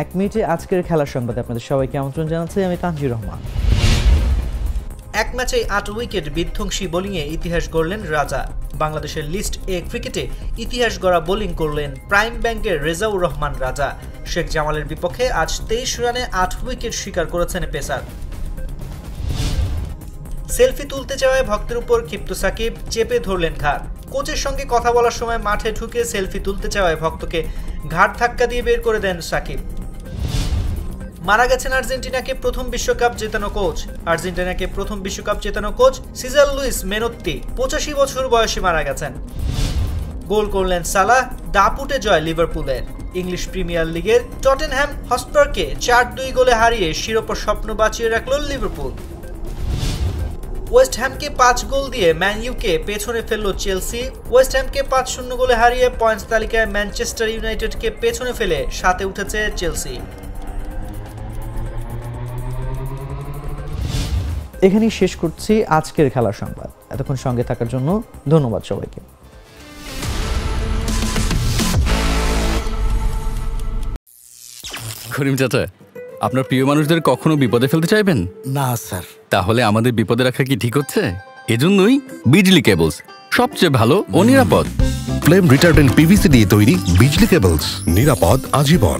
এক মিনিটে আজকের খেলার সংবাদে আপনাদের সবাইকে আমন্ত্রণ জানাচ্ছি আমি তানজির রহমান। এক ম্যাচে ৮ উইকেট বিধ্বংসী বোলিংয়ে ইতিহাস গড়লেন রাজা। বাংলাদেশের লিস্ট এ ক্রিকেটে ইতিহাস গড়া বোলিং করলেন প্রাইম ব্যাংকের রেজাউর রহমান রাজা। শেখ জামালের বিপক্ষে আজ ২৩ রানে ৮ উইকেট শিকার করেছেন পেসার। সেলফি তুলতে যাওয়ায় ভক্তের উপর ক্ষিপ্ত সাকিব, চেপে ধরলেন ঘাড়। কোচের সঙ্গে কথা বলার সময় মাঠে ঢুকে সেলফি তুলতে যাওয়ায় ভক্তকে ঘাড় ধাক্কা দিয়ে বের করে দেন সাকিব। মারা গেছেন আর্জেন্টিনাকে প্রথম বিশ্বকাপ জেতানো কোচ। আর্জেন্টিনাকে প্রথম বিশ্বকাপ জেতানো কোচ সিজার লুইস মেনোত্তি ৮৫ বছর বয়সে মারা গেছেন। গোল করলেন সালাহ, দাপুটে জয় লিভারপুলের। ইংলিশ প্রিমিয়ার লিগের টটেনহ্যাম হটস্পারকে ৪-২ গোলে হারিয়ে শিরোপা স্বপ্ন বাঁচিয়ে রাখল লিভারপুল। ওয়েস্ট হ্যামকে ৫ গোল দিয়ে ম্যান ইউকে পেছনে ফেলল চেলসি। ওয়েস্ট হ্যামকে ৫-০ গোলে হারিয়ে পয়েন্টস তালিকায় ম্যানচেস্টার ইউনাইটেডকে পেছনে ফেলে ৭-এ উঠেছে চেলসি। এখানেই শেষ করছি আজকের খেলার সংবাদ। এতক্ষণ সঙ্গে থাকার জন্য ধন্যবাদ সবাইকে। করিম চাচা, আপনার প্রিয় মানুষদের কখনো বিপদে ফেলতে চাইবেন না স্যার। তাহলে আমাদের বিপদে রাখা কি ঠিক হচ্ছে? এজন্যই বিজলি কেবলস সবচেয়ে ভালো ও নিরাপদ। ফ্লেম রিটার্ডেন্ট পিভিসি দিয়ে তৈরি বিজলি কেবলস, নিরাপদ আজীবন।